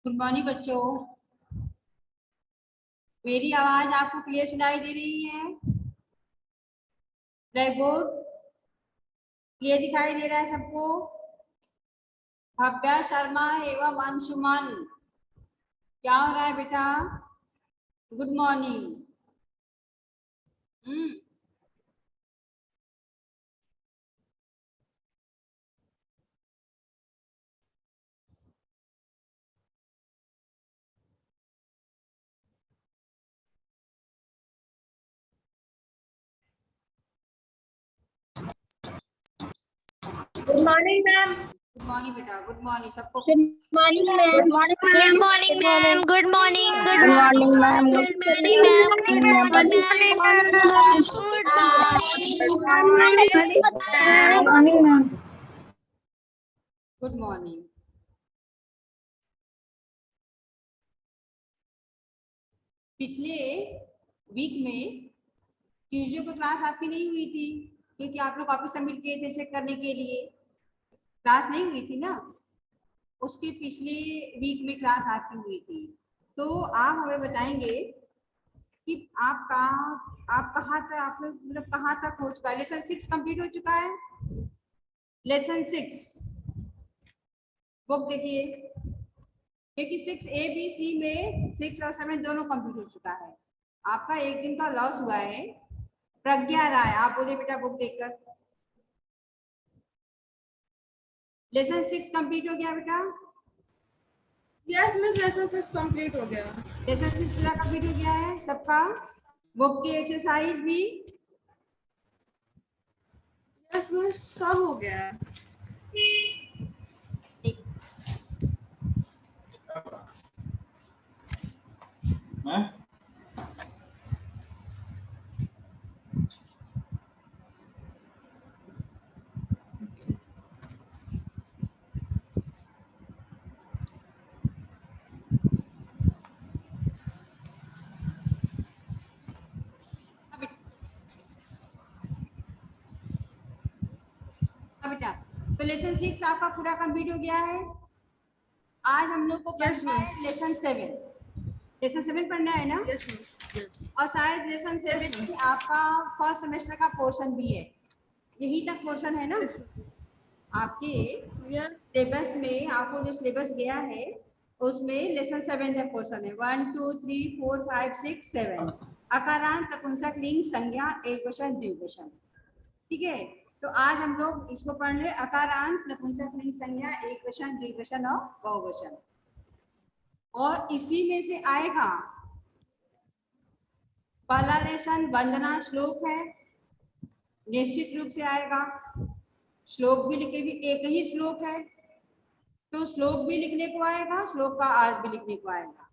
Good morning बच्चों। मेरी आवाज आपको क्लियर सुनाई दे रही है? ब्लैक बोर्ड क्लियर दिखाई दे रहा है सबको? भव्या शर्मा एवं अंशुमन, क्या हो रहा है बेटा? Good morning. Good morning ma'am. Good morning बेटा, गुड मॉर्निंग सबको। Good morning ma'am. Good morning ma'am. Good morning. Good morning ma'am. Morning ma'am. Good morning ma'am. Good morning ma'am. Good morning. पिछले वीक में Tuesday को class आपकी नहीं हुई थी क्योंकि आप लोग वापस सबमिट किए थे चेक करने के लिए। क्लास नहीं हुई थी ना, उसके पिछले वीक में क्लास आपकी हुई थी। तो आप हमें बताएंगे कि आप कहाँ तक आपने मतलब कहाँ तक हो चुका है। लेसन 6 कंप्लीट हो चुका है। लेसन 6 बुक देखिए, क्योंकि 6 A B C में 6 और 7 दोनों कंप्लीट हो चुका है। आपका एक दिन का लॉस हुआ है। प्रज्ञा राय, आप बोले बेटा बुक देखकर। लेसन 6 कंप्लीट हो गया बेटा? यस मिस, लेसन 6 कंप्लीट हो गया। लेसन 6 पूरा कंप्लीट हो गया है सबका। बुक की एक्सरसाइज भी। यस मिस, सब हो गया है। बेटा तो लेसन 6 आपका पूरा कंप्लीट हो गया है। आज हम लोग को पढ़ना है लेसन 7। लेसन 7 पढ़ना है ना? Yes miss. और शायद लेसन 7 में आपका फर्स्ट सेमेस्टर का पोर्शन भी है। यही तक पोर्शन है ना आपके सिलेबस में? आपको जो सिलेबस गया है उसमें लेसन 7 तक पोर्शन है। 1 2 3 4 5 6 7 अकारांत, नपुंसक लिंग, संज्ञा, एकवचन, द्विवचन। ठीक है, तो आज हम लोग इसको पढ़ रहे अकारांत, नपुंसक लिंग, संज्ञा, एकवचन, द्विवचन और बहुवचन। और इसी में से आएगा पहला लेसन वंदना श्लोक है, निश्चित रूप से आएगा। श्लोक भी लिखेगी, एक ही श्लोक है तो श्लोक भी लिखने को आएगा, श्लोक का अर्थ भी लिखने को आएगा।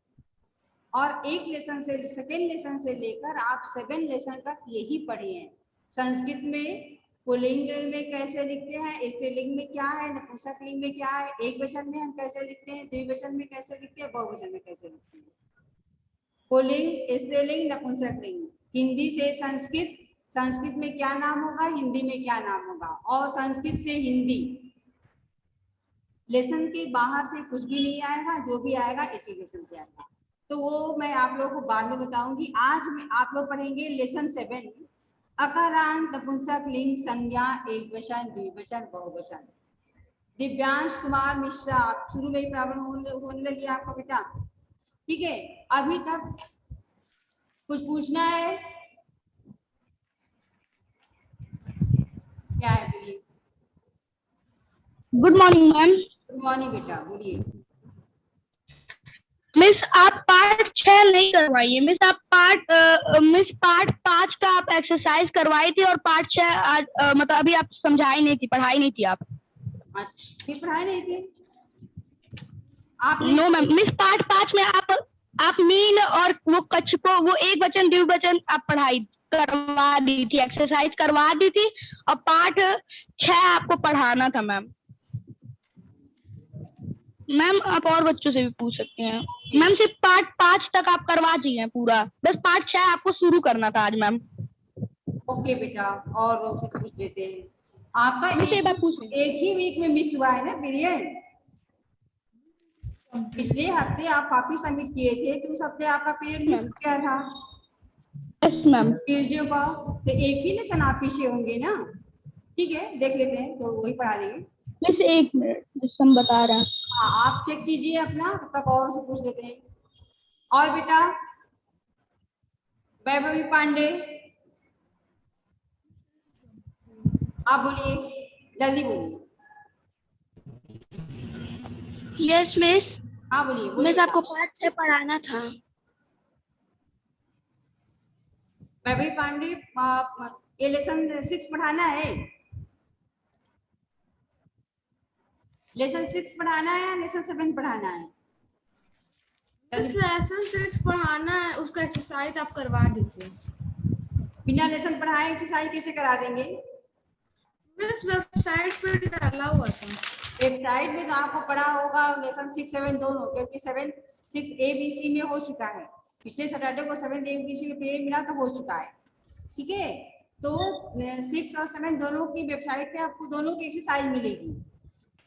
और एक लेसन से सेकेंड लेसन से लेकर आप 7 लेसन तक यही पढ़े हैं। संस्कृत में पुल्लिंग में कैसे लिखते हैं, स्त्रीलिंग में क्या है, नपुंसक लिंग में क्या है, एक वचन में हम कैसे लिखते हैं, द्विवचन में कैसे लिखते हैं, बहुवचन में कैसे लिखते हैं। पुल्लिंग, स्त्रीलिंग, नपुंसक लिंग, हिंदी से संस्कृत, संस्कृत में क्या नाम होगा, हिंदी में क्या नाम होगा, और संस्कृत से हिंदी। लेसन के बाहर से कुछ भी नहीं आएगा, जो भी आएगा इसी लेसन से आएगा। तो वो मैं आप लोगों को बाद में बताऊंगी। आज में आप लोग पढ़ेंगे लेसन 7 अकारांत, नपुंसक लिंग, संज्ञा, एकवचन, द्विवचन, बहुवचन। दिव्यांश कुमार मिश्रा, आप शुरू में ही प्रॉब्लम होने लगी आपका बेटा। ठीक है, अभी तक कुछ पूछना है क्या है? बोलिए। Good morning ma'am. Good morning बेटा, बोलिए। मिस आप पार्ट 6 नहीं करवाइए मिस, आप पार्ट 5 का आप एक्सरसाइज करवाई थी और पार्ट 6 आज मतलब अभी आप समझाई नहीं थी, पढ़ाई नहीं थी आप। अच्छा, पढ़ाई नहीं थी आप? नो मैम मिस, पार्ट 5 में आप मीन और वो कच्छ को वो एक वचन द्विवचन आप पढ़ाई करवा दी थी, एक्सरसाइज करवा दी थी, और पार्ट 6 आपको पढ़ाना था मैम। मैम आप और बच्चों से भी पूछ सकते हैं मैम, सिर्फ पार्ट 5 तक आप करवा दिए पूरा, बस पार्ट 6 आपको शुरू करना था आज मैम। ओके बेटा, और लोग से पूछ लेते हैं। आपका एक बार पूछ एक ही वीक में मिस हुआ है ना पीरियड? पिछले हफ्ते आप कॉपी सबमिट किए थे तो उस हफ्ते आपका पीरियड मिस हो गया था यस मैम। ट्यूसडे को, तो एक ही लेसन आप पीछे होंगे ना। ठीक है, देख लेते हैं तो वही पढ़ा देंगे। मिस एक मिनट, मिस हम बता रहे हैं। हाँ, आप चेक कीजिए अपना, तब तक और से पूछ लेते हैं। और बेटा वैभवी पांडे, आप बोलिए, जल्दी बोलिए। Yes miss. हाँ बोलिए, बोलिए मिस बेटा। आपको पार्ट 6 पढ़ाना था। वैभवी पांडे, ये लेसन 6 पढ़ाना है। लेसन 6 पढ़ाना है या लेसन 7 पढ़ाना है? लेसन 6 पढ़ाना है, उसका एक्सरसाइज आप करवा दीजिए। बिना लेसन पढ़ाए एक्सरसाइज कैसे करा देंगे? मिस वेबसाइट पर डाला हुआ था। वेबसाइट में तो आपको पढ़ा होगा लेसन 6, 7 दोनों, क्योंकि 7, 6 ABC में हो चुका है। पिछले सैटरडे को 7 ABC में पीरियड मिला तो हो चुका है। ठीक है, तो 6 और 7 दोनों की वेबसाइट पे आपको दोनों की एक्सरसाइज मिलेगी।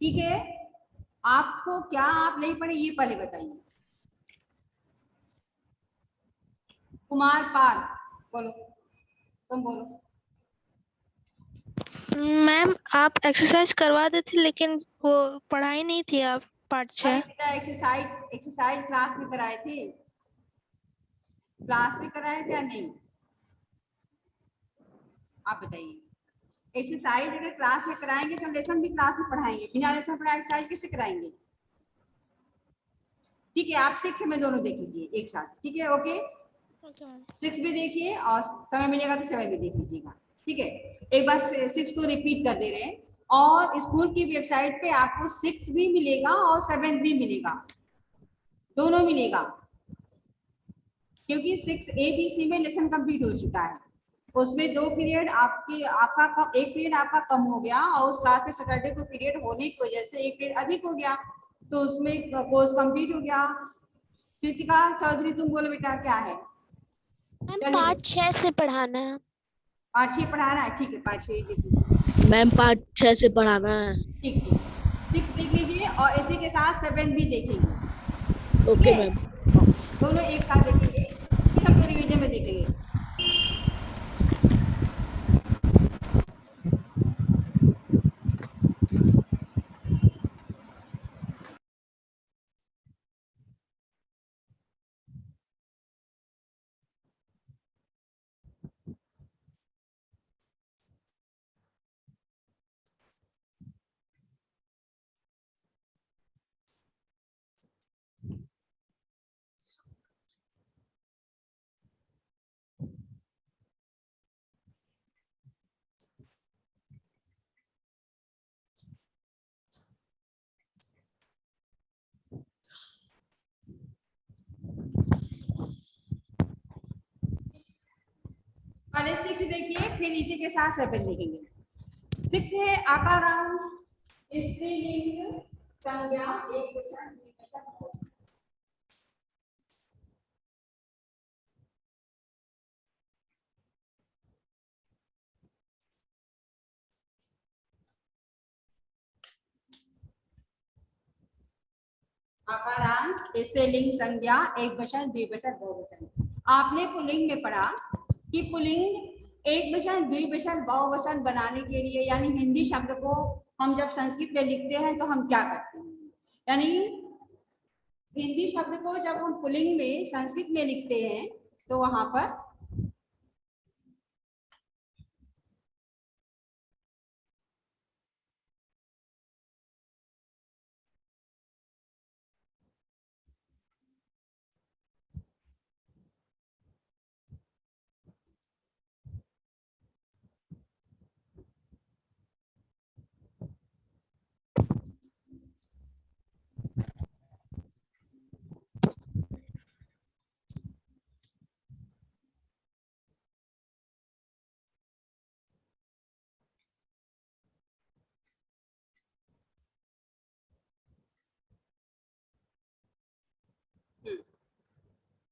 ठीक है, आपको क्या आप नहीं पढ़े ये पहले बताइए। कुमार पाल, बोलो, तुम बोलो। मैम आप एक्सरसाइज करवा देते लेकिन वो पढ़ाई नहीं थी आप पार्ट 6। अरे बेटा, एक्सरसाइज क्लास में कराए थे, क्लास में कराए थे या नहीं, आप बताइए। एक्सरसाइज अगर क्लास में कराएंगे तो लेसन भी क्लास में पढ़ाएंगे, बिना लेसन पढ़ाए एक्सरसाइज कैसे कराएंगे? ठीक है, आप 6 में दोनों देख लीजिए एक साथ। ठीक है, ओके, 6 भी देखिए और समय मिलेगा तो 7 भी देख लीजिएगा। ठीक है, एक बार 6 को रिपीट कर दे रहे हैं, और स्कूल की वेबसाइट पे आपको 6 भी मिलेगा और 7 भी मिलेगा, दोनों मिलेगा, क्योंकि 6 ABC में लेसन कंप्लीट हो चुका है। उसमें 2 पीरियड आपका एक पीरियड आपका कम हो गया, और उस क्लास में सैटरडे को पीरियड होने की वजह से एक पीरियड अधिक हो गया, तो उसमें कोर्स कंप्लीट हो गया। कृतिका चौधरी, तुम बोलो बेटा क्या है? मैम पार्ट 6 से पढ़ाना है। पार्ट 6 पढ़ाना है। ठीक है, पार्ट 6 देख लीजिए। मैम पार्ट 6 से पढ़ाना है। ठीक ठीक, 6 देख लीजिए और इसी के साथ 7 भी देखेंगे। ओके ठीक है? मैम। दोनों एक साथ देखेंगे, फिर हम रिवीजन में देखेंगे। पहले 6 देखिए, फिर इसी के साथ 7 देखेंगे। 6 है आकारांत, स्त्रीलिंग, संज्ञा, एकवचन, द्विवचन, बहुवचन। आकारांत, स्त्रीलिंग, संज्ञा, एकवचन, द्विवचन, बहुवचन। आपने पुल्लिंग में पढ़ा कि पुल्लिंग एकवचन, द्विवचन, बहुवचन बनाने के लिए, यानी हिंदी शब्द को हम जब संस्कृत में लिखते हैं तो हम क्या करते हैं, यानी हिंदी शब्द को जब हम पुल्लिंग में संस्कृत में लिखते हैं तो वहां पर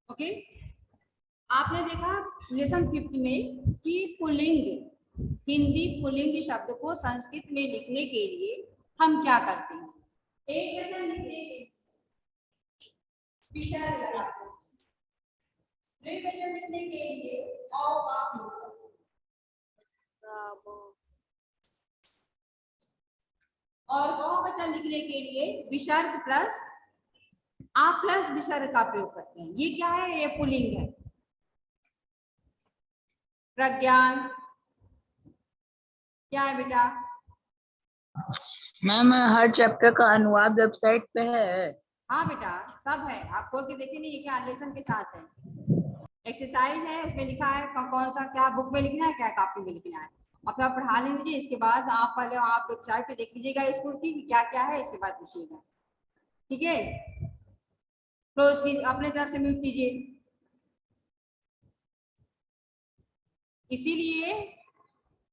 ओके, आपने देखा लेसन 5 में कि पुल्लिंग, हिंदी पुल्लिंग शब्द को संस्कृत में लिखने के लिए हम क्या करते हैं, एक वचन लिखने के लिए विसर्ग लगाते हैं। द्विवचन लिखने के लिए औ का प्रयोग करते हैं। और बहुवचन लिखने के लिए विसर्ग प्लस आ प्लस विसर्ग का प्रयोग करते हैं। ये क्या है? ये पुल्लिंग है। प्रज्ञान क्या है बेटा? मैम हर चैप्टर का अनुवाद वेबसाइट पे है। हाँ बेटा सब है, आप खोल के देखिए। नहीं ये क्या लेसन के साथ है, एक्सरसाइज है, उसमें लिखा है कौन सा क्या बुक में लिखना है, क्या कॉपी में लिखना है। अब आप पढ़ा लीजिए, इसके बाद आप पहले आप वेबसाइट पे देख लीजिएगा स्कूल की क्या क्या है, इसके बाद पूछिएगा। ठीक है, तो उसकी अपने तरफ से म्यूट कीजिए। इसीलिए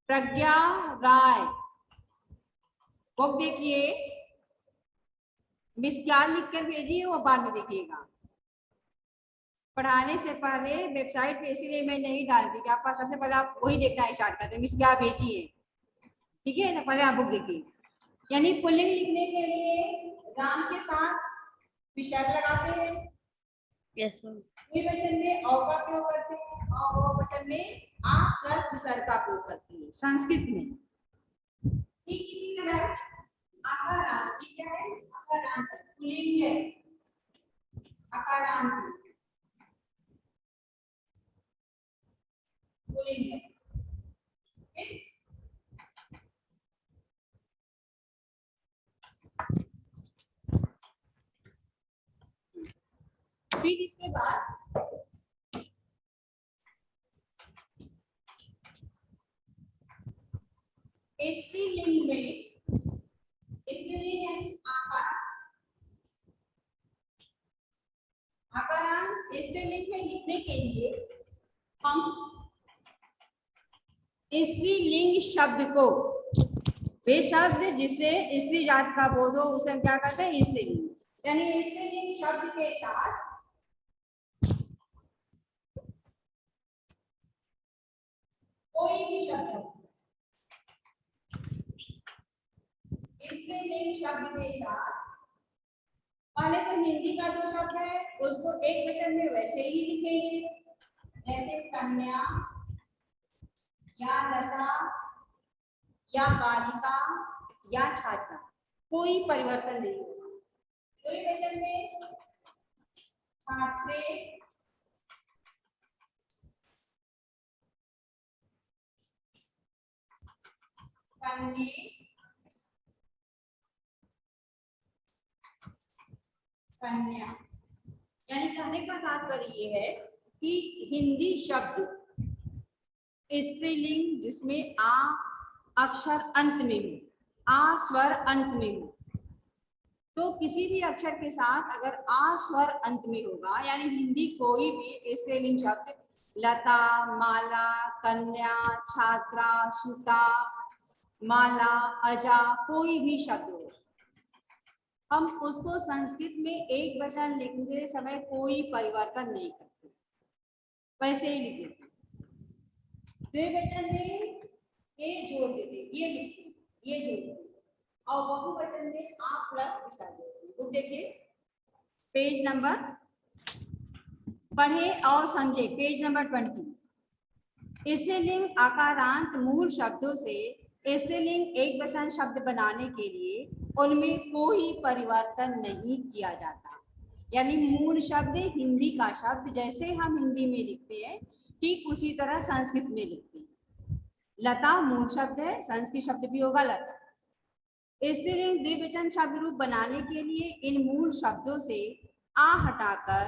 प्रज्ञा राय बुक देखिए, मिस क्या लिख कर भेजिए वो बाद में देखिएगा। पढ़ाने से पहले वेबसाइट पे इसीलिए मैं नहीं डालती कि आपका सबसे पहले आप वही देखना स्टार्ट करते हैं, मिस क्या भेजी है। ठीक है, तो पहले आप बुक देखिए। यानी पुल्लिंग लिखने के लिए राम के साथ विसर्ग लगाते हैं। Yes ma'am. द्विवचन में औ का प्रयोग करते हैं और बहुवचन में आ प्लस विसर्ग का प्रयोग करते हैं संस्कृत में। ठीक इसी तरह आकारांत क्या है? आकारांत पुल्लिंग है। आकारांत पुल्लिंग है। फिर इसके बाद स्त्रीलिंग में स्त्रीलिंग यानी आकार। आकारांत स्त्रीलिंग में लिखने के लिए हम स्त्रीलिंग शब्द को, वे शब्द जिससे स्त्री जात का बोध हो उसे हम क्या कहते हैं? स्त्रीलिंग। यानी स्त्रीलिंग शब्द के साथ कोई भी शब्द स्त्रीलिंग शब्द के साथ पहले तो हिंदी का जो शब्द है उसको एक वचन में वैसे ही लिखेंगे, जैसे कन्या या लता या बालिका या छात्रा, कोई परिवर्तन नहीं होगा। कोई वचन में छात्रे, कन्या, कन्या। यानी कहने का तात्पर्य ये है कि हिंदी शब्द स्त्रीलिंग जिसमें आ अक्षर अंत में हो, आ स्वर अंत में हो, तो किसी भी अक्षर के साथ अगर आ स्वर अंत में होगा, यानी हिंदी कोई भी स्त्रीलिंग शब्द लता, माला, कन्या, छात्रा, सुता, माला, अजा, कोई भी शब्द हो, हम उसको संस्कृत में एक वचन लिखते समय कोई परिवर्तन नहीं करते, वैसे ही लिख देते। द्विवचन में ए जोड़ देते, ये लिखते, ये जोड़ देते, और बहुवचन में आ प्लस विसर्ग देते। वो देखिए पेज नंबर पढ़े और समझे, पेज नंबर 20। स्त्रीलिंग आकारांत मूल शब्दों से स्त्रीलिंग एक वचन शब्द बनाने के लिए उनमें कोई परिवर्तन नहीं किया जाता। यानी मूल शब्द हिंदी का शब्द जैसे हम हिंदी में लिखते हैं ठीक उसी तरह संस्कृत में लिखते हैं। लता मूल शब्द है, संस्कृत शब्द भी होगा लता। स्त्रीलिंग द्विवचन शब्द रूप बनाने के लिए इन मूल शब्दों से आ हटाकर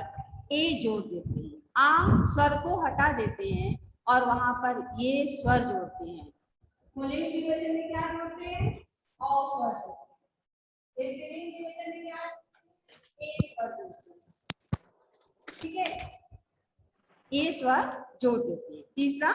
ए जोड़ देते हैं, आ स्वर को हटा देते हैं और वहां पर ये स्वर जोड़ते हैं। पुल्लिंग द्विवचन में क्या जोड़ते हैं? औ स्वर जोड़ते हैं। स्त्रीलिंग द्विवचन में क्या? ए स्वर जोड़ते हैं। ठीक है, ए स्वर जोड़ देते हैं। तीसरा,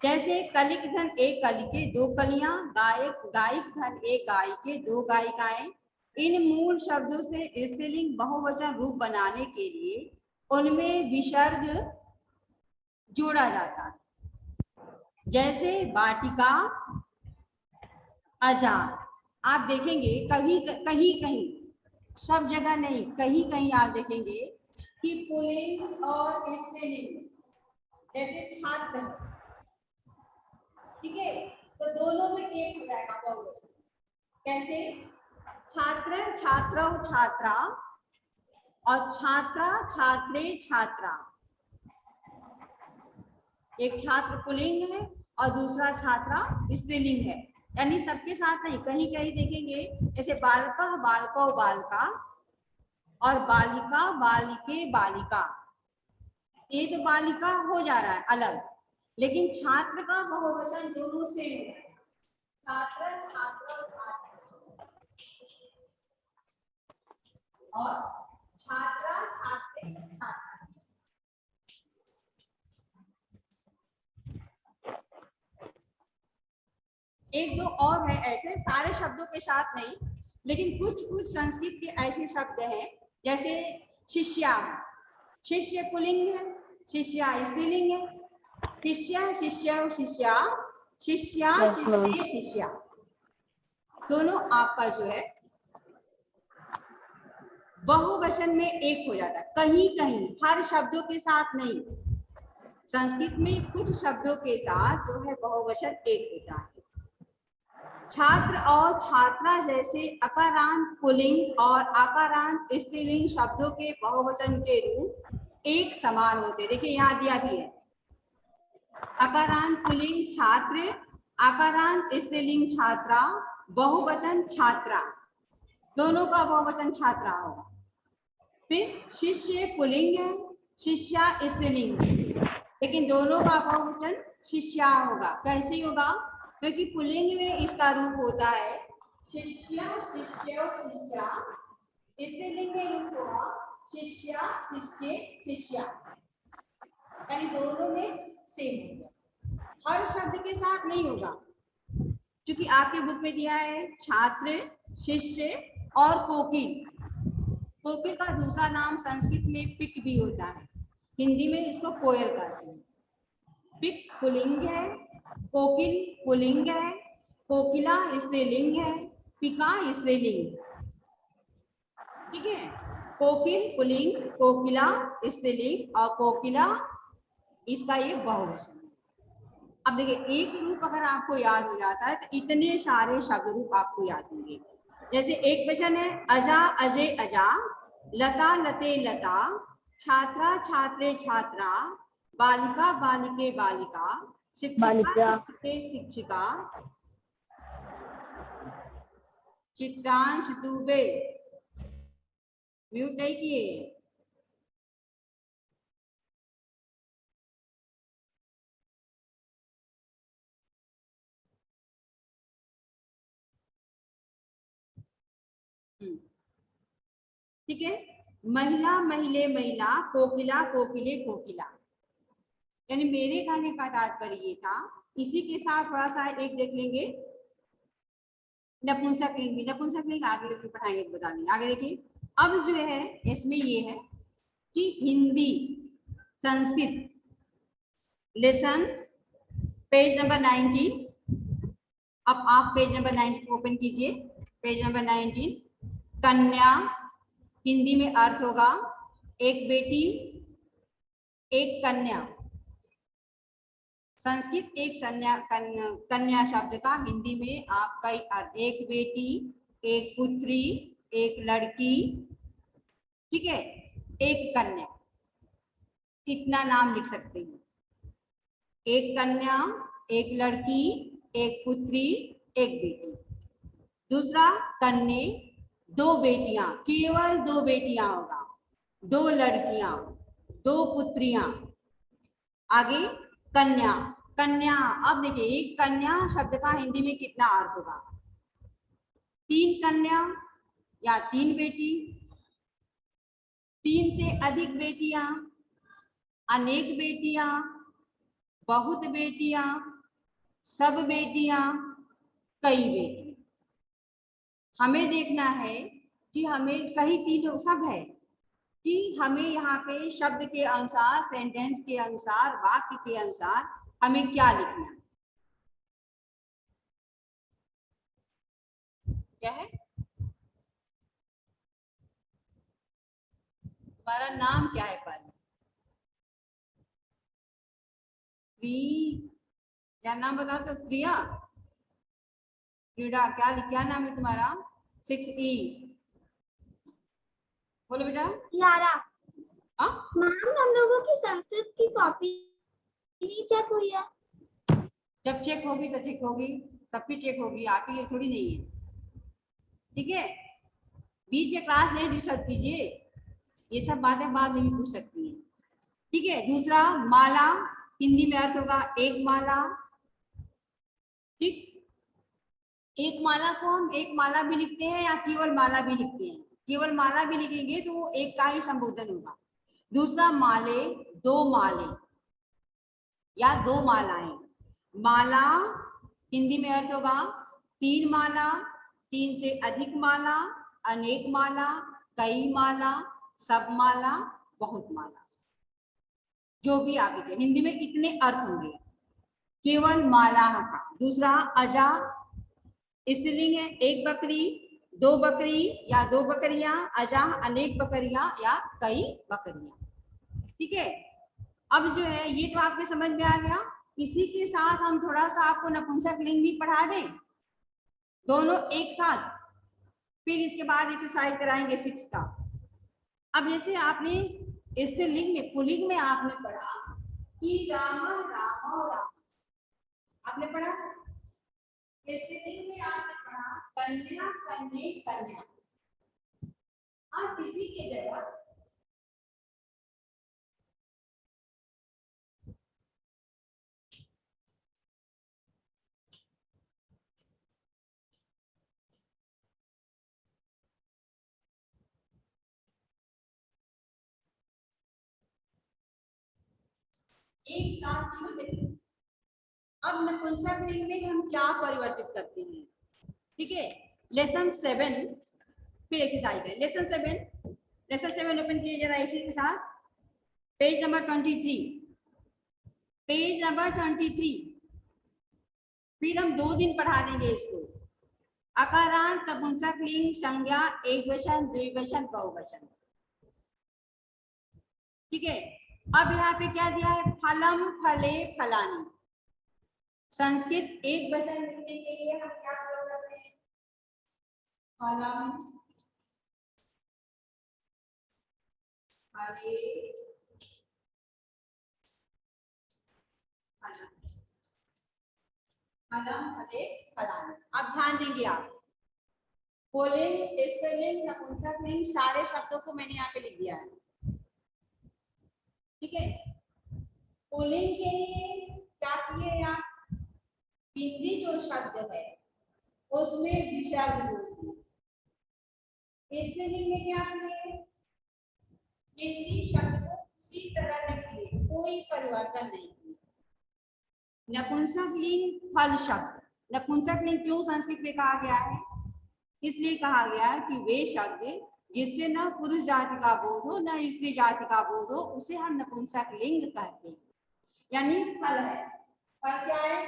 जैसे कलिक धन एक कलिके दो कलियां, गायक गायिक धन एक गायिके दो गायिकाएं। इन मूल शब्दों से स्त्रीलिंग बहुवचन रूप बनाने के लिए उनमें विसर्ग जोड़ा जाता है, जैसे वाटिका, अजा। आप देखेंगे कहीं कहीं सब जगह नहीं, कहीं कहीं आप देखेंगे कि पुल्लिंग और स्त्रीलिंग, जैसे छात्र है, ठीक है, तो दोनों में एक हो जाएगा बहुवचन। कैसे? छात्र छात्रौ छात्रा और छात्रा छात्रे छात्रा। एक छात्र पुल्लिंग है और दूसरा छात्रा स्त्रीलिंग है, यानी सबके साथ नहीं, कहीं कहीं देखेंगे जैसे बालका बालको बालिका और बालिका बालिके बालिका, ये तो बालिका हो जा रहा है अलग, लेकिन छात्र का बहुवचन दोनों सेम है, छात्र छात्र छात्र और छात्रा छात्रे छात्रा। एक दो और है ऐसे, सारे शब्दों के साथ नहीं, लेकिन कुछ कुछ संस्कृत के ऐसे शब्द हैं, जैसे शिष्या, शिष्य पुल्लिंग है, शिष्या स्त्रीलिंग है, शिष्य शिष्य शिष्या, शिष्या शिष्य शिष्या, दोनों आपका जो है बहुवचन में एक हो जाता है, कहीं कहीं, हर शब्दों के साथ नहीं। संस्कृत में कुछ शब्दों के साथ जो है बहुवचन एक होता है। छात्र और छात्रा जैसे अकारांत पुल्लिंग और आकारांत स्त्रीलिंग शब्दों के बहुवचन के रूप एक समान होते, देखिए यहाँ दिया भी है, अकारांत पुल्लिंग छात्र, आकारांत स्त्रीलिंग छात्रा, बहुवचन छात्रा, दोनों का बहुवचन छात्रा होगा। फिर शिष्य पुल्लिंग है, शिष्या स्त्रीलिंग, लेकिन दोनों का बहुवचन शिष्या होगा। कैसे होगा? क्योंकि पुल्लिंग में इसका रूप होता है शिष्या शिष्य शिष्या, स्त्रीलिंग में रूप होगा शिष्या शिष्य शिष्या, यानी दोनों में सेम होगा, हर शब्द के साथ नहीं होगा। क्योंकि आपके बुक में दिया है छात्र, शिष्य और कोकिल, कोकिल का दूसरा नाम संस्कृत में पिक भी होता है, हिंदी में इसको कोयल कहते हैं। पिक पुल्लिंग है, कोकिल पुल्लिंग है, कोकिला स्त्रीलिंग है, पिका स्त्रीलिंग, ठीक है, कोकिल पुल्लिंग, कोकिला स्त्रीलिंग और कोकिला इसका ये बहुवचन है। अब देखिए एक रूप अगर आपको याद हो जाता है तो इतने सारे शब्द रूप आपको याद होंगे। जैसे एक वचन है अजा अजय अजा, लता लते लता, छात्रा छात्रे छात्रा, बालिका बालिके बालिका, शिक्षिका शिक्षके शिक्षिका, चित्रांश दुबे, म्यूट नहीं किए। ठीक है, महिला महिले महिला, कोकिला कोकिले कोकिला, यानी मेरे कहने का तात्पर्य ये था। इसी के साथ थोड़ा सा एक देख लेंगे नपुंसकलिंग भी, नपुंसकलिंग आगे लेकर पढ़ाएंगे तो बता देंगे। आगे देखिए, अब जो है इसमें ये है कि Hindi Sanskrit lesson page number 19, अब आप पेज नंबर 19 ओपन कीजिए, पेज नंबर 19। कन्या हिंदी में अर्थ होगा एक बेटी एक कन्या, संस्कृत एक कन्या शब्द का हिंदी में आप कई अर्थ, एक बेटी, एक पुत्री, एक लड़की, ठीक है, एक कन्या, इतना नाम लिख सकते हैं। एक कन्या, एक लड़की, एक पुत्री, एक बेटी। दूसरा कन्या, दो बेटियां, केवल दो बेटियां होगा, दो लड़कियां, दो पुत्रियां। आगे कन्या, कन्या, अब देखिए एक कन्या शब्द का हिंदी में कितना अर्थ होगा? तीन कन्या या तीन बेटी, तीन से अधिक बेटियां, अनेक बेटियां, बहुत बेटियां, सब बेटियां, कई बेटियां। हमें देखना है कि हमें सही तीनों सब है कि हमें यहाँ पे शब्द के अनुसार, सेंटेंस के अनुसार, वाक्य के अनुसार हमें क्या लिखना है। क्या है? तुम्हारा नाम क्या है पहले? क्या नाम बताओ तो? प्रिया, क्रीड़ा, क्या नाम है तुम्हारा? 6E, बोलो बेटा। यारा। हाँ, मैम हम लोगों की संस्कृत की कॉपी नहीं चेक हुई है। जब चेक होगी तो चेक होगी, सबकी चेक होगी, आप ही थोड़ी नहीं है। ठीक है, बीच में क्लास नहीं डिस्टर्ब कीजिए, ये सब बातें बाद में भी पूछ सकती हैं। ठीक है, दूसरा माला, हिंदी में अर्थ होगा एक माला। ठीक, एक माला को हम एक माला भी लिखते हैं या केवल माला भी लिखते हैं। केवल माला भी लिखेंगे तो वो एक का ही संबोधन होगा। दूसरा माले, दो माले या दो मालाएं। माला हिंदी में अर्थ होगा तीन माला, तीन से अधिक माला, अनेक माला, कई माला, सब माला, बहुत माला, जो भी आप लिखे हिंदी में इतने अर्थ होंगे केवल माला का। दूसरा अजा, स्त्रीलिंग है, एक बकरी, दो बकरी या दो बकरियां, अजा अनेक बकरियां या कई बकरियां। ठीक है, अब जो है ये तो आपके समझ में आ गया। इसी के साथ हम थोड़ा सा आपको नपुंसक लिंग भी पढ़ा दें, दोनों एक साथ, फिर इसके बाद एक्सरसाइज कराएंगे 6 का। अब जैसे आपने स्त्रीलिंग में, पुल्लिंग में आपने पढ़ा कि राम राम और राम, आपने पढ़ा। स्त्रीलिंग में आपने पढ़ा कन्या कन्या कन्या। आप इसी के जगह एक साथ तीनों देखिए। अब नपुंसक लिंग में हम क्या परिवर्तित करते हैं? ठीक है, लेसन 7 फिर एक्सरसाइज है। लेसन 7 ओपन किए जरा इसी के साथ, पेज नंबर 23, पेज नंबर 23। फिर हम 2 दिन पढ़ा देंगे इसको। अकारांत, नपुंसक लिंग, संज्ञा, एक वचन, द्विवचन, बहुवचन। ठीक है, अब यहाँ पे क्या दिया है? फलम, फले, फलानी। संस्कृत एक वचन लिखने के लिए हम क्या प्रयोग करते हैं? फलम, फले, फलानी। फलम, फले, फलानी। अब ध्यान देंगे आप, पुल्लिंग, स्त्रीलिंग, नपुंसक लिंग, सारे शब्दों को मैंने यहाँ पे लिख दिया है। ठीक है, पुल्लिंग के लिए क्या किए आप? हिंदी जो शब्द है उसमें विसर्ग जोड़ दिए। स्त्रीलिंग में क्या किए? हिंदी शब्द को उसी तरह लिख दिए, कोई परिवर्तन नहीं किए। नपुंसक लिंग फल शब्द, नपुंसक लिंग क्यों संस्कृत में कहा गया है? इसलिए कहा गया कि वे शब्द जिससे न पुरुष जाति का बोध हो न स्त्री जाति का बोध हो, उसे हम नपुंसक लिंग कहते हैं। यानी फल है, फल क्या है?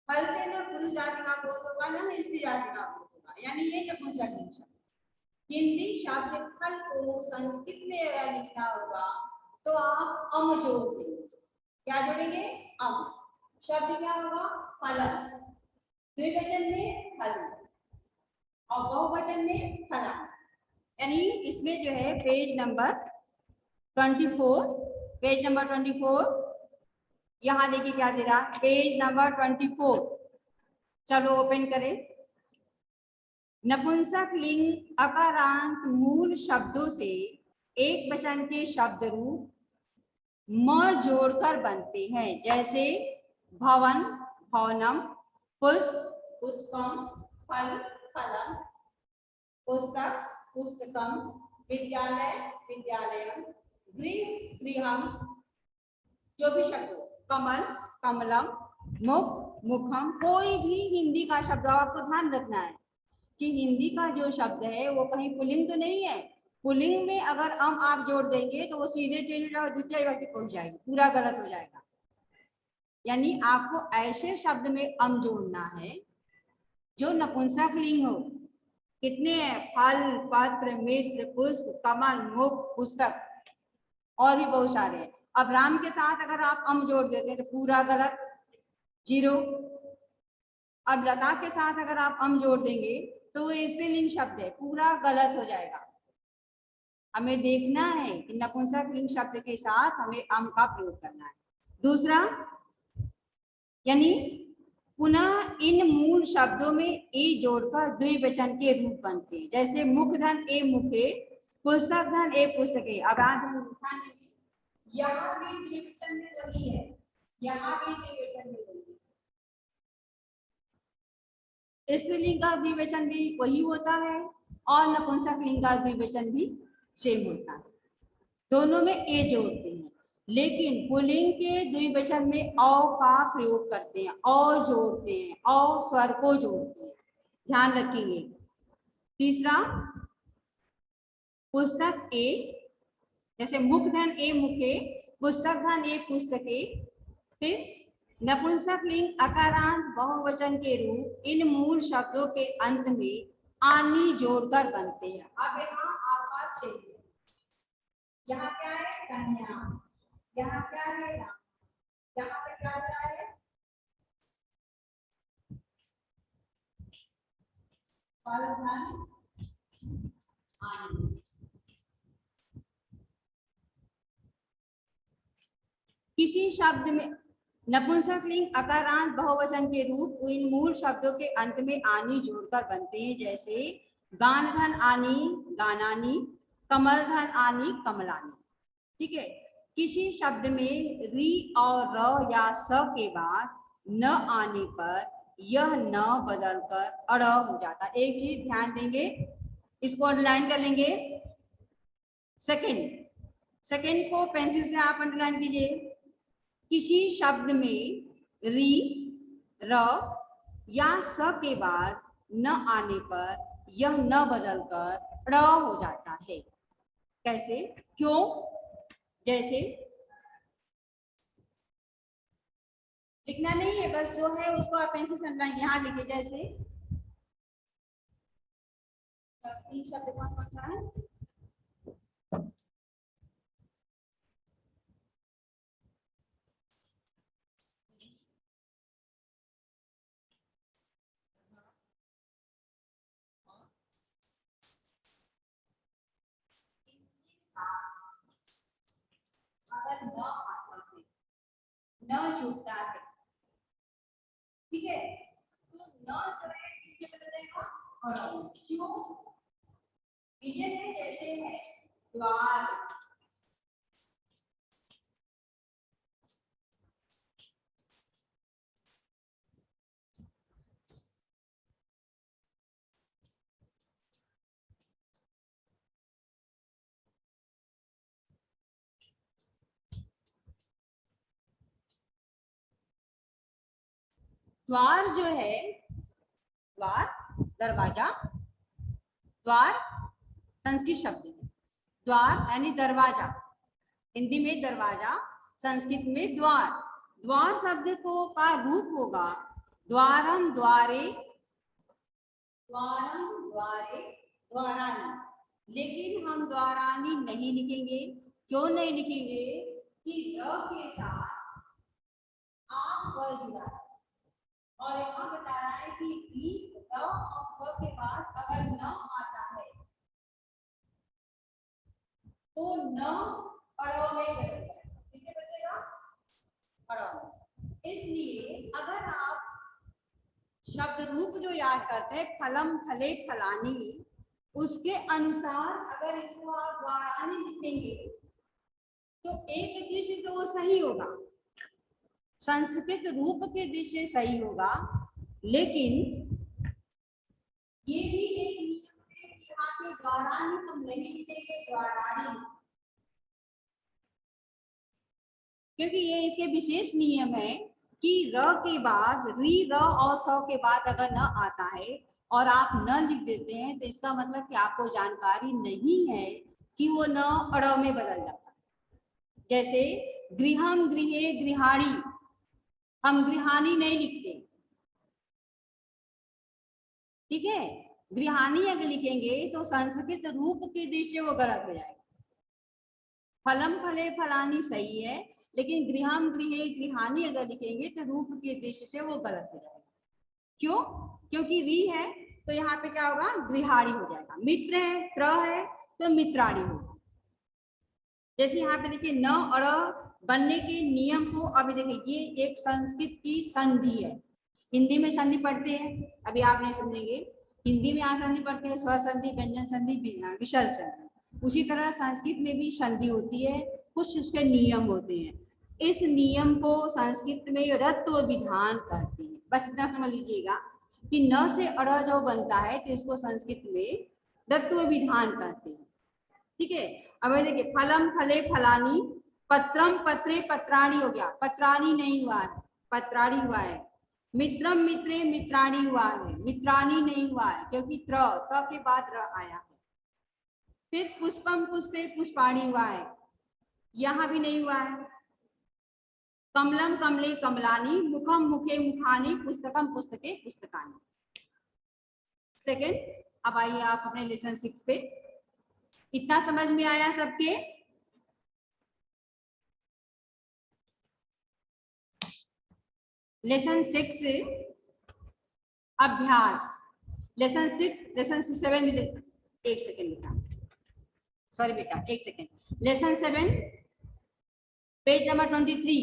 फल से न पुरुष जाति का बोध होगा न स्त्री जाति का बोध होगा, यानी ये नपुंसक लिंग शब्द। हिंदी शब्द फल को संस्कृत में अगर लिखना होगा तो आप अम जोड़ देंगे। क्या जोड़ेंगे? अम। शब्द क्या होगा? फलम। द्विवचन में फल और बहुवचन में फला। यानी इसमें जो है पेज नंबर 24, पेज नंबर 24 यहाँ देखिए क्या दे रहा, पेज नंबर 24। चलो ओपन करें। नपुंसक लिंग अकारांत मूल शब्दों से एक वचन के शब्द रूप म जोड़कर बनते हैं, जैसे भवन, भवनम, पुष्प, पुष्पम, फल, फलम, पुस्तक, पुस्तकम, विद्यालय, विद्यालयम, गृह, गृहम, जो भी शब्द हो, कमल, कमलम, मुख, मुखम। कोई भी हिंदी का शब्द, आपको ध्यान रखना है कि हिंदी का जो शब्द है वो कहीं पुल्लिंग तो नहीं है। पुल्लिंग में अगर अम आप जोड़ देंगे तो वो सीधे चेंज हो जाएगा, द्वितीय विभक्ति पहुंच जाएगी, पूरा गलत हो जाएगा। यानी आपको ऐसे शब्द में अम जोड़ना है जो नपुंसक लिंग हो। कितने हैं? फल, पत्र, मित्र, पुष्प, कमल, मुख, पुस्तक और भी बहुत सारे हैं। अब राम के साथ अगर आप अम जोड़ देते हैं तो पूरा गलत, 0। अब लता के साथ अगर आप अम जोड़ देंगे तो वो स्त्रीलिंग शब्द है, पूरा गलत हो जाएगा। हमें देखना है कि नपुंसक लिंग शब्द के साथ हमें अम का प्रयोग करना है। दूसरा, यानी पुनः इन मूल शब्दों में ए जोड़कर द्विवचन के रूप बनते हैं। जैसे मुख धन ए मुखे, पुस्तक धन ए पुस्तके। अब यहाँ भी द्विवचन में वही है, यहाँ भी द्विवचन में वही है। स्त्रीलिंग का द्विवचन भी वही होता है और नपुंसक लिंग का द्विवचन भी सेम होता है, दोनों में ए जोड़ते हैं। लेकिन पुल्लिंग के द्विवचन में औ का प्रयोग करते हैं, औ जोड़ते हैं, औ स्वर को जोड़ते हैं, ध्यान रखिए। तीसरा, पुस्तक ए, जैसे मुख धन ए मुखे, पुस्तक धन ए पुस्तके। फिर नपुंसक लिंग अकारांत बहुवचन के रूप इन मूल शब्दों के अंत में आनी जोड़कर बनते हैं। अब यहाँ आपका चाहिए, यहाँ क्या है? कन्या। यहाँ क्या है? राम। यहाँ पे क्या होता है? फल, धन, आनी। किसी शब्द में नपुंसक लिंग अकारांत बहुवचन के रूप इन मूल शब्दों के अंत में आनी जोड़कर बनते हैं। जैसे गान धन आनी, गानानी, कमल धन आनी, कमलानी। ठीक है। किसी शब्द में री और र या स के बाद न आने पर यह न बदलकर अड़ हो जाता है। एक चीज ध्यान देंगे, इसको अंडरलाइन कर लेंगे। सेकंड को पेंसिल से आप अंडरलाइन कीजिए। किसी शब्द में री, र या स के बाद न आने पर यह न बदलकर ड़ हो जाता है। कैसे? क्यों? जैसे लिखना नहीं है, बस जो है उसको आप पेंसिल से अंडरलाइन यहाँ लिखिए। जैसे 3 शब्द कौन कौन सा है? अगर न आता है, न जुड़ता है, ठीक है, तो न जो है किसके बदल जाएगा? और क्यों? रीजन है, जैसे है द्वार, द्वार जो है, द्वार दरवाजा, द्वार संस्कृत शब्द है। द्वार यानी दरवाजा, हिंदी में दरवाजा, संस्कृत में द्वार। द्वार शब्द को का रूप होगा द्वारम, द्वारे, द्वारम, द्वारे, द्वारानी। लेकिन हम द्वारानी नहीं लिखेंगे। क्यों नहीं लिखेंगे? कि र के साथ आ स्वर जुड़ा है और यहाँ बता रहा है कि री, र और स्वर के बाद अगर न आता है तो न अड़ो में बदलेगा। किससे बदलेगा? अड़ो में। इसलिए अगर आप शब्द रूप जो याद करते हैं फलम, फले, फलानी, उसके अनुसार अगर इसको आप द्वारानी लिखेंगे तो एक दृष्टि तो वो सही होगा, संस्कृत रूप के दृष्टि से सही होगा। लेकिन ये भी एक नियम है कि यहाँ पे द्वारानी हम नहीं लिखेंगे, द्वारानी, क्योंकि ये इसके विशेष नियम है कि र के बाद री, र और स के बाद अगर न आता है और आप न लिख देते हैं तो इसका मतलब कि आपको जानकारी नहीं है कि वो न अड़ में बदल जाता है। जैसे गृहम, गृहे, गृहाणी, हम गृहाणी नहीं लिखते, ठीक है। गृहाणी अगर लिखेंगे तो संस्कृत रूप के दृष्टि वो गलत हो जाएगा। फलम फले फलानी सही है, लेकिन गृहम गृहे गृहाणी अगर लिखेंगे तो रूप के दृष्टि से वो गलत हो जाएगा। क्यों? क्योंकि वी है तो यहाँ पे क्या होगा, गृहाणी हो जाएगा। मित्र है, त्र है तो मित्राणी होगा। जैसे यहाँ पे देखिए न और बनने के नियम को, अभी देखिए ये एक संस्कृत की संधि है। हिंदी में संधि पढ़ते हैं, अभी आप नहीं समझेंगे। हिंदी में आप संधि पढ़ते हैं, स्वर संधि, व्यंजन संधि, विसर्ग संधि। उसी तरह संस्कृत में भी संधि होती है, कुछ उसके नियम होते हैं। इस नियम को संस्कृत में रत्व विधान कहते हैं। बस इतना समझ लीजिएगा कि न से अड़ जो बनता है तो इसको संस्कृत में रत्व विधान कहते हैं। ठीक है, अब देखिए फलम फले फलानी, पत्रम पत्रे पत्राणी हो गया, पत्राणी नहीं हुआ है, पत्राणी हुआ है। मित्रम मित्रे मित्राणी हुआ है, मित्राणी नहीं हुआ है क्योंकि त के बाद र आया है। फिर पुष्पम पुष्पे पुष्पाणी हुआ है, यहां भी नहीं हुआ है। कमलम कमले कमलानी, मुखम मुखे मुखानी, पुस्तकम पुस्तके पुस्तकानी। सेकेंड, अब आइए आप अपने लेसन 6 पे। इतना समझ में आया सबके? लेसन 6 अभ्यास। लेसन 6, लेसन 7, एक सेकेंड बेटा, सॉरी बेटा एक second. Lesson 7 page number 23,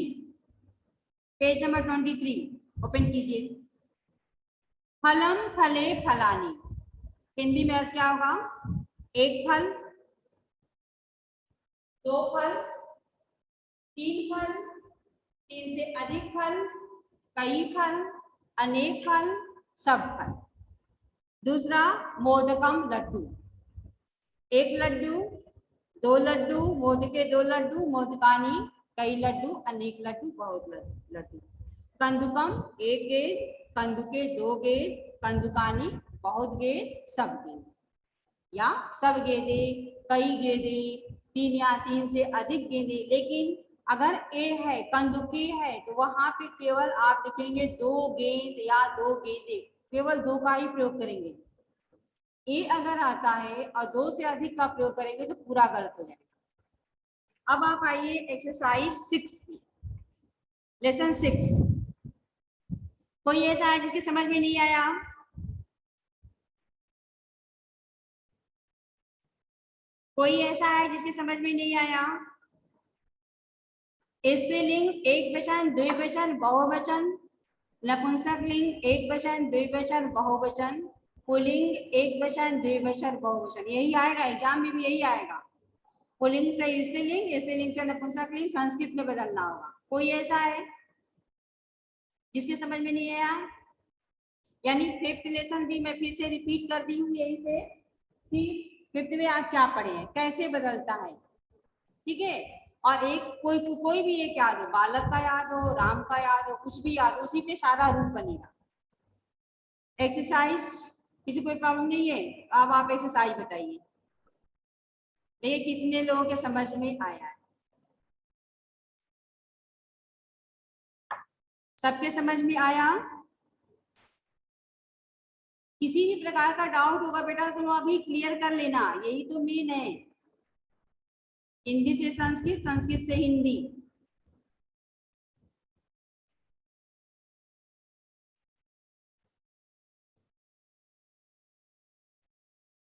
page number 23 open कीजिए। फलम फले फलानी, हिंदी में अर्थ क्या होगा? एक फल, दो फल, तीन फल, तीन से अधिक फल, कई फल, अनेक फल, सब फल। दूसरा मोदकम लड्डू, एक लड्डू, दो लड्डू, मोदके दो लड्डू, मोदकानी कई लड्डू, अनेक लड्डू, बहुत लड्डू। कंदुकम एक गेंद, कंदुके दो गेंद, कंदुकानी बहुत गेंद, सब गेंद या सब गेंदे, कई गेंदे, तीन या तीन से अधिक गेंदे। लेकिन अगर ए है, कंदुके है, तो वहां पे केवल आप लिखेंगे दो गेंद या दो गेंदे, केवल दो का ही प्रयोग करेंगे। ए अगर आता है और दो से अधिक का प्रयोग करेंगे तो पूरा गलत हो जाएगा। अब आप आइए एक्सरसाइज 6, लेसन 6। कोई ऐसा है जिसके समझ में नहीं आया? कोई ऐसा है जिसके समझ में नहीं आया? स्त्रीलिंग एक वचन, द्विवचन, बहुवचन, नपुंसक लिंग एक वचन, द्विवचन, बहुवचन, पुल्लिंग एक वचन, द्विवचन, बहुवचन, यही आएगा एग्जाम में भी, यही आएगा। पुल्लिंग से स्त्रीलिंग, स्त्रीलिंग से नपुंसक लिंग, संस्कृत में बदलना होगा। कोई ऐसा है जिसके समझ में नहीं आया? यानी 5th लेसन भी मैं फिर से रिपीट कर दी हूँ यहीं पे कि 5th में आप क्या पढ़े हैं, कैसे बदलता है। ठीक है, और एक कोई भी एक याद हो, बालक का याद हो, राम का याद हो, कुछ भी याद हो, उसी पे सारा रूप बनेगा। एक्सरसाइज किसी कोई प्रॉब्लम नहीं है? अब आप एक्सरसाइज बताइए, ये कितने लोगों के समझ में आया है? सबके समझ में आया? किसी भी प्रकार का डाउट होगा बेटा तो अभी क्लियर कर लेना, यही तो मेन है। हिंदी से संस्कृत, संस्कृत से हिंदी।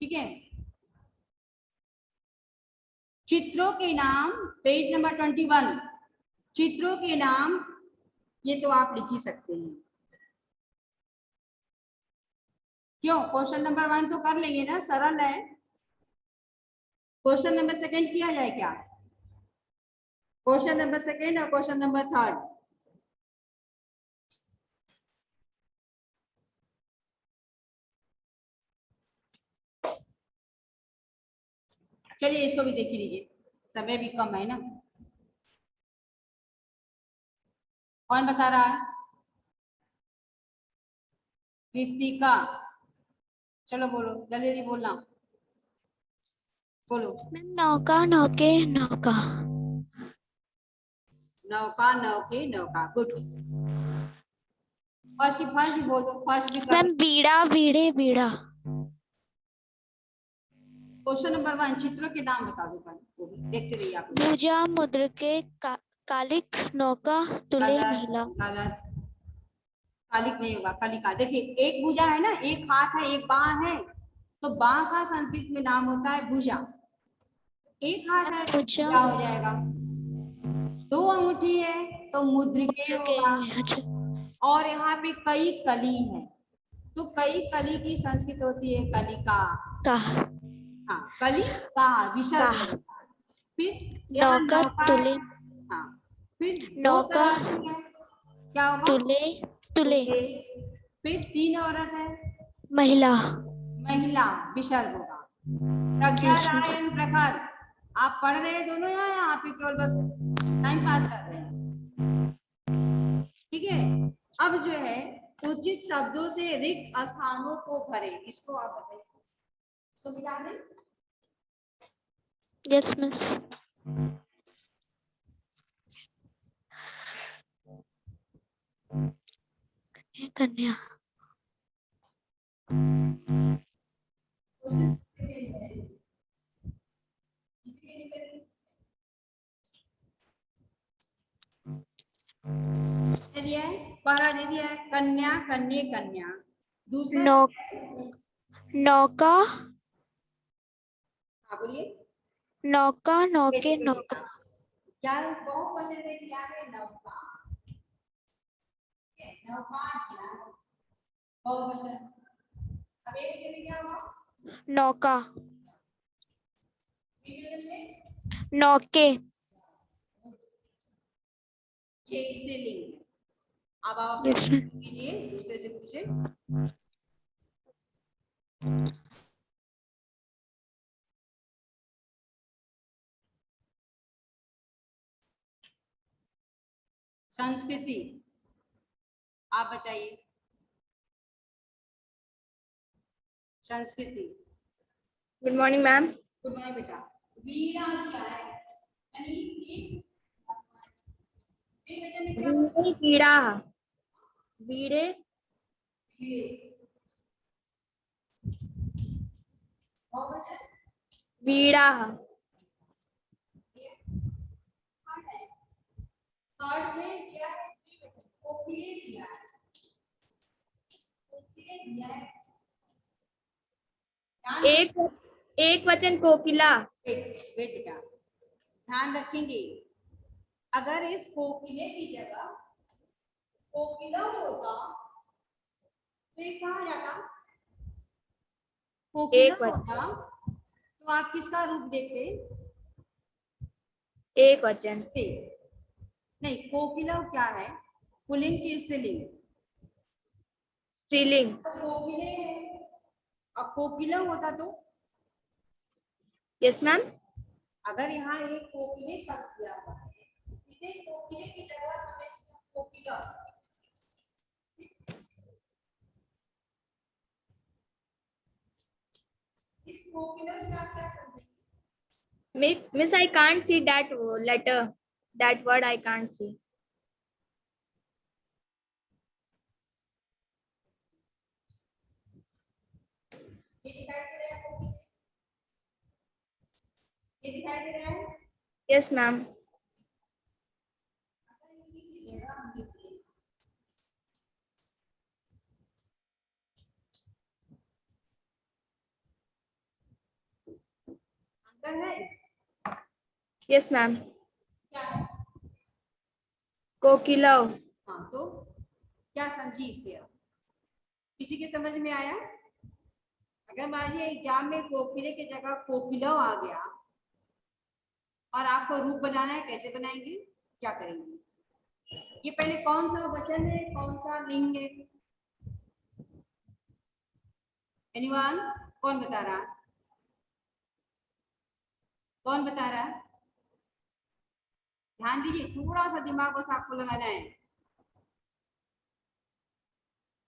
ठीक है, चित्रों के नाम, पेज नंबर 21। चित्रों के नाम ये तो आप लिख ही सकते हैं। क्यों? क्वेश्चन नंबर 1 तो कर लेंगे ना, सरल है। क्वेश्चन नंबर 2 किया जाए क्या? क्वेश्चन नंबर 2 और क्वेश्चन नंबर 3। चलिए इसको भी देख लीजिए, समय भी कम है ना। कौन बता रहा है? कृतिका, चलो बोलो, जल्दी जल्दी बोलना, बोलो। नौका नौके नौका। नौका नौके नौका, गुड। फर्स्ट भी बोल दो, फर्स्ट भी कर। बीड़ा बीड़े बीड़ा। क्वेश्चन नंबर 1, चित्रों के नाम बता दो, वो भी देखते रहिए आप। भुजा मुद्रके कालिक नौका तुले गलत, महिला। गलत, कालिक नहीं होगा, कलिका। देखिए एक भुजा है ना, एक हाथ है, एक बाह है, तो बाह का संस्कृत में नाम होता है भुजा। एक हाथ है तो भुजा क्या हो जाएगा, 2 अंगूठी है तो मुद्रिके मुद्रके। होगा। अच्छा और यहाँ पे कई कली है, तो कई कली की संस्कृत होती है कलिका। का हाँ, कली का विसर्ग का होगा। फिर यहाँ नौका नौका है। तुले हाँ, फिर 2 नौका तराजू है, क्या होगा, तुले तुले तुले। फिर 3 औरत है, महिला। महिला, विसर्ग होगा। प्रज्ञारायण प्रखर, आप पढ़ रहे हैं दोनों यहाँ पे केवल बस टाइम पास कर रहे हैं, ठीक है। अब जो है उचित शब्दों से रिक्त स्थानों को भरे, इसको आप बताइए, इसको मिटा दें। Yes miss. कन्या दिया है, पहला दे दिया है कन्या, कन्या, कन्या। दूसरा नौ नौका हाँ बोलिए। नौका नौके बेटे, नौका। क्या बहुवचन में दिया है, नौका, ठीक है, नौका दिया है, बहुवचन। अब एक वचन में क्या होगा, नौका द्विवचन में नौके। ये स्त्रीलिंग है। अब आप यस कीजिए, दूसरे से पूछे। संस्कृति, आप बताइए, संस्कृति। Good morning ma'am. Good morning बेटा। वीणा क्या है, यानी एक वचन में क्या, वीणे कीड़ा, वीणे वीणे, बहुवचन, वीड़ा, थर्ड में क्या है, द्विवचन, कोकिले दिया है, कोकिले दिया है। एक वचन कोकिला। वेट बेटा, ध्यान रखेंगे, अगर इस कोकिले की जगह कोकिला होता तो ये कहाँ जाता, कोकिला एक वचन। होता तो आप किसका रूप देखते, एक वचन। स्त्री। नहीं, कोकिला क्या है, पुल्लिंग की स्त्रीलिंग, स्त्रीलिंग। तो कोकिले है, अब कोकिला होता तो, यस मैम। अगर यहाँ एक कोकिले शब्द दिया हुआ है, इसे कोकिले की जगह हमें इसका कोकिला, इस कोकिला से आप क्या समझेंगे, Miss, I can't see that letter, that word I can't see. ये दिखाई दे रहा है कोकिले, ये दिखाई दे रहा है। Yes ma'am. अगर इसी की जगह हम लिखें, अंतर है, यस मैम। क्या है, कोकिलव। हाँ, तो क्या समझी इससे आप, किसी के समझ में आया। अगर मान लीजिए एग्जाम में कोकिले की जगह कोकिलव आ गया और आपको रूप बनाना है, कैसे बनाएंगे, क्या करेंगे, ये पहले कौन सा वचन है, कौन सा लिंग है, एनीवन, कौन बता रहा, कौन बता रहा, ध्यान दीजिए, थोड़ा सा दिमाग बस आपको लगाना है।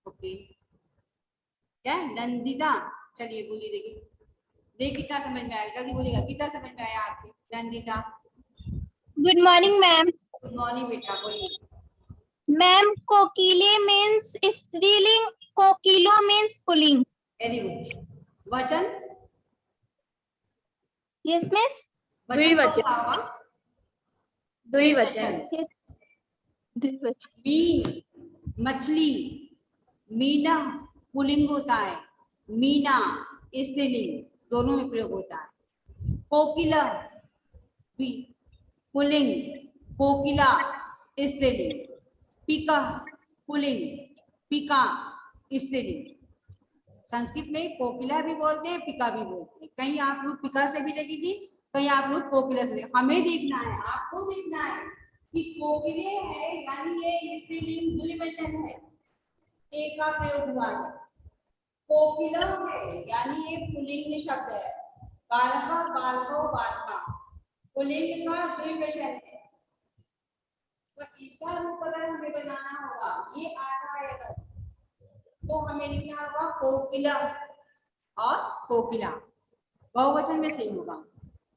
ओके, क्या नंदिता, चलिए बोलिए, देखिए कितना समझ में आया, जल्दी बोलिएगा, कितना समझ में आया आपको, Nandita. Good morning ma'am. Good morning बेटा, बोलिए। मैम कोकिले मीन्स स्त्रीलिंग, कोकिलो मीन्स पुल्लिंग। Very good. वचन, यस मिस। वचन कौन सा होगा? द्विवचन। मीन मछली, मीना पुल्लिंग होता है, मीना स्त्रीलिंग, दोनों में प्रयोग होता है। कोकिला पुल्लिंग, कोकिला स्त्रीलिंग, पिका पुल्लिंग, पिका स्त्रीलिंग। संस्कृत में कोकिला भी बोलते हैं, पिका भी बोलते हैं। कहीं आप लोग पिका से भी लगेगी, कहीं आप लोग कोकिला से लगेगी। हमें देखना है, आपको देखना है कि कोकिले है यानी ये स्त्रीलिंग द्विवचन है, एक का प्रयोग हुआ है। कोकिला है यानी ये पुल्लिंग शब्द है। बालका बालको बालका पुल्लिंग का द्विवचन है। तो इसका रूप अगर हमें बनाना होगा, ये आता है अगर, तो हमें लिखना होगा कोकिला और कोकिला, बहुवचन में सेम होगा।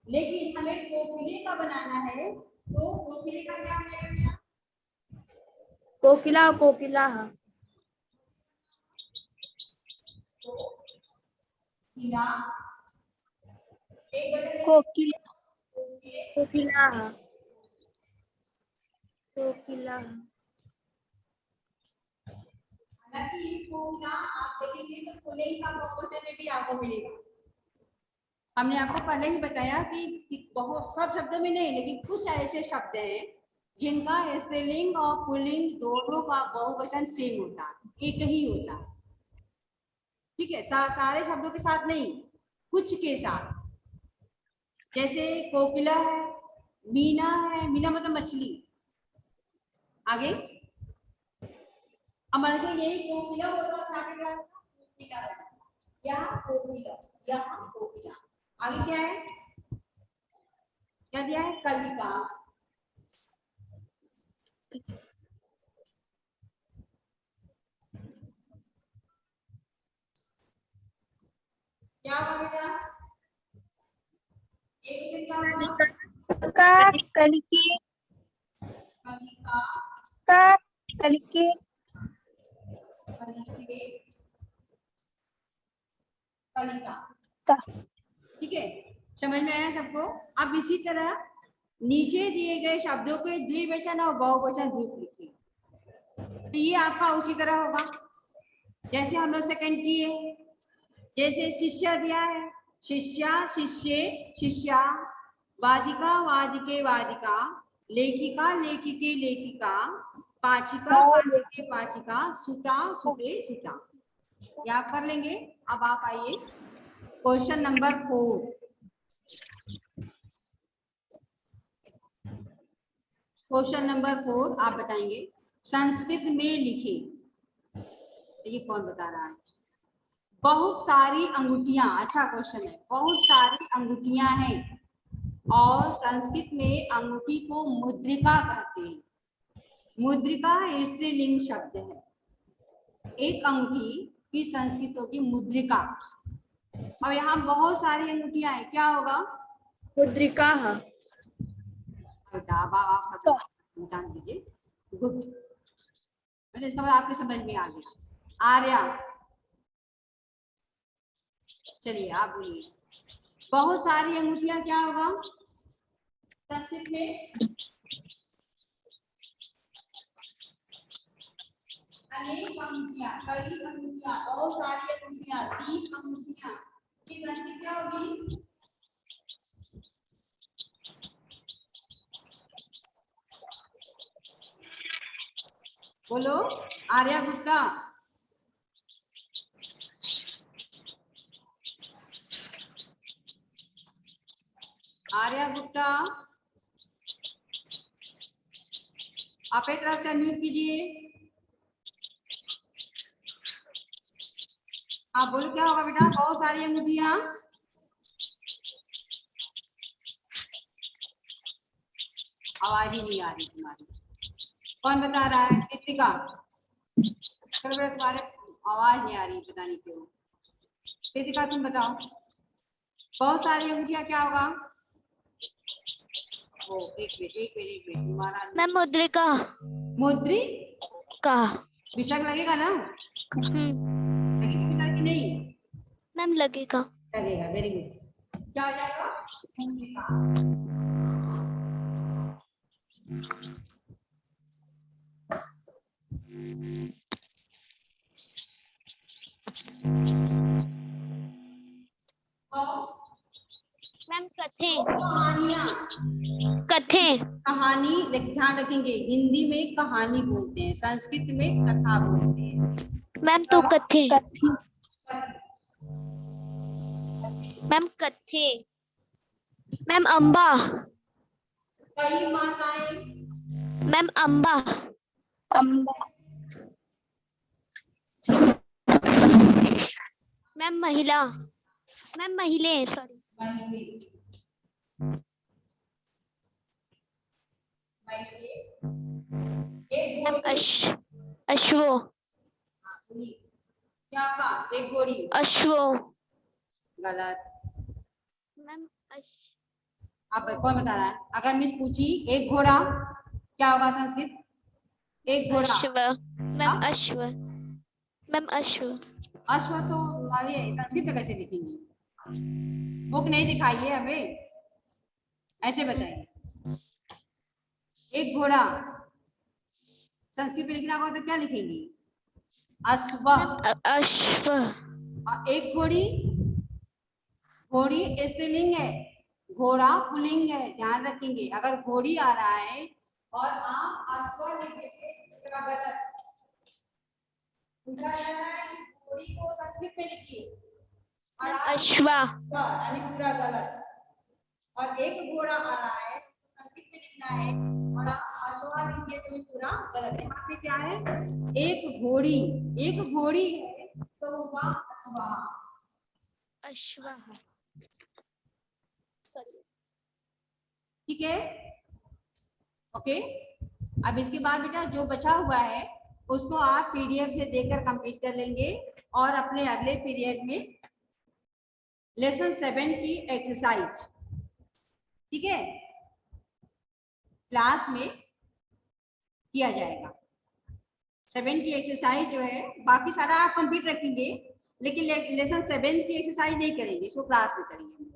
लेकिन हमें कोकिले का बनाना है, तो कोकिले का क्या बनेगा? कोकिला कोकिला। कोकिला एक बदल कोकिला कोकिला कोकिला। हालांकि कोकिला आप देखेंगे तो पुल्लिंग का बहुवचन में भी आपको मिलेगा। हमने आपको पहले भी बताया कि बहुत सब शब्दों में नहीं, लेकिन कुछ ऐसे शब्द हैं जिनका स्त्रीलिंग और पुल्लिंग दोनों का बहुवचन सेम होता है, एक ही होता है। ठीक है, सारे शब्दों के साथ नहीं, कुछ के साथ। जैसे कोकिला है, मीना है, मीना मतलब मछली। आगे हमारे यही कोकिला होता था, कोकिला यहाँ कोकिला, यहाँ कोकिला। आगे क्या है, क्या दिया है? कलिका। क्या होगा बेटा? एक क्या होगा? का कलिके कलिका, का कलिके कलिके, कलिका। का। ठीक है, समझ में आया सबको? अब इसी तरह नीचे दिए गए शब्दों के द्विवचन और बहुवचन रूप लिखिए। तो ये आपका उसी तरह होगा जैसे हम लोग सेकंड किए। जैसे शिष्य दिया है, शिष्या शिष्ये शिष्या, वादिका वादिके वादिका, लेखिका लेखिके लेखिका, पाचिका पाचिके पाचिका, सुता सुते सुता। ये आप कर लेंगे। अब आप आइए क्वेश्चन नंबर 4। क्वेश्चन नंबर 4 आप बताएंगे, संस्कृत में लिखे। ये कौन बता रहा है? बहुत सारी अंगूठियां, अच्छा क्वेश्चन है। बहुत सारी अंगूठियां हैं और संस्कृत में अंगूठी को मुद्रिका कहते हैं। मुद्रिका स्त्रीलिंग शब्द है। एक अंगूठी की संस्कृत होगी मुद्रिका। और यहाँ बहुत सारी अंगूठियां हैं, क्या होगा? मुद्रिका। जान लीजिए, गुड। मतलब इसका मतलब आपके समझ में आ गया। आर्या, चलिए आप बोलिए, बहुत सारी अंगूठियां क्या होगा संस्कृत में? अनेक अंगूठियां, कई अंगूठियां, बहुत सारी अंगूठियां, 3 अंगूठियां की संस्कृत क्या होगी? बोलो आर्या गुप्ता। आर्या गुप्ता, आप एक तरफ से अनम्यूट कीजिए। आप बोलो क्या होगा बेटा? बहुत सारी अंगूठियां, आवाज ही नहीं आ रही तुम्हारी। कौन बता रहा है? कृतिका। चलो बेटा, तुम्हारे आवाज नहीं आ रही, पता नहीं क्यों। कृतिका तुम बताओ, बहुत सारी अंगूठियां क्या होगा? ओ एक मिनट तुम्हारा। मैम मुद्रिका। मुद्री का। विसर्ग लगेगा ना? लगेगा विसर्ग कि नहीं? मैम लगेगा। लगेगा, वेरी गुड। क्या हो जाएगा? मैम कथे कहानियां, कथे कहानी ध्यान रखेंगे, हिंदी में कहानी बोलते हैं, संस्कृत में कथा बोलते हैं। मैम तो कथे मैम कथे मैम अम्बा कई माताएं, मैम अम्बा मैम महिला मैम महिले सॉरी मैम अश्वो क्या का एक घोड़ी, अश्वो गलत। मैम आप कौन बता रहा है? अगर मिस पूछी एक घोड़ा क्या होगा संस्कृत? एक घोड़ा, अश्व मैम अश्व मैम अश्व अश्व तो ये संस्कृत में कैसे लिखेंगे? बुक नहीं दिखाइए हमें, ऐसे बताइए। एक घोड़ा संस्कृत में लिखना होगा तो क्या लिखेंगे? अश्व। अश्व और एक घोड़ी, घोड़ी स्त्रीलिंग है, घोड़ा पुल्लिंग है, ध्यान रखेंगे। अगर घोड़ी आ रहा है और आप अश्व लिख देंगे तो गलत। पूछा जा रहा है कि घोड़ी को संस्कृत में लिखिए और आप अश्वा यानी पूरा गलत। और एक घोड़ा आ रहा है संस्कृत में लिखना है और आप अश्वा लिखिए तो पूरा गलत। यहाँ पे क्या है? एक घोड़ी है तो होगा अश्वा। अश्वा ठीक है, ओके। अब इसके बाद बेटा जो बचा हुआ है उसको आप पीडीएफ से देखकर कंप्लीट कर लेंगे और अपने अगले पीरियड में लेसन 7 की एक्सरसाइज, ठीक है, क्लास में किया जाएगा। 7 की एक्सरसाइज जो है बाकी सारा आप कंप्लीट रखेंगे, लेकिन लेसन 7 की एक्सरसाइज नहीं करेंगे, इसको क्लास में करेंगे।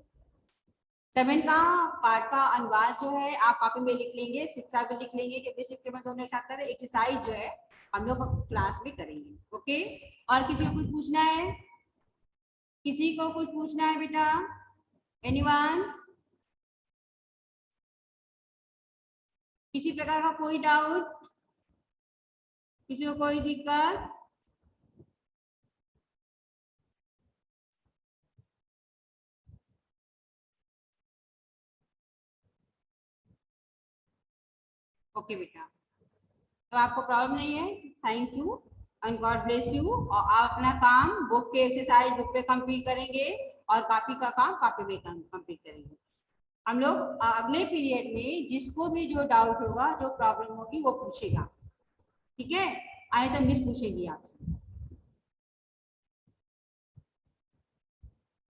7 का पार्ट का अनुवाद जो है आप कॉपी में लिख लेंगे, शिक्षा भी लिख लेंगे कि शिक्षा में दोनों एक साथ करें। एक्सरसाइज जो है हम लोग क्लास में करेंगे, ओके। और किसी को कुछ पूछना है? किसी को कुछ पूछना है बेटा? एनीवन? किसी प्रकार का कोई डाउट? किसी को कोई दिक्कत? ओके बेटा, तो आपको प्रॉब्लम नहीं है, thank you and God bless you. और आप अपना काम बुक के एक्सरसाइज बुक पे कंप्लीट करेंगे और कॉपी का काम कॉपी पे कंप्लीट करेंगे। हम लोग अगले पीरियड में जिसको भी जो डाउट होगा, जो प्रॉब्लम होगी वो पूछेगा, ठीक है? आए तो मिस पूछेगी आपसे।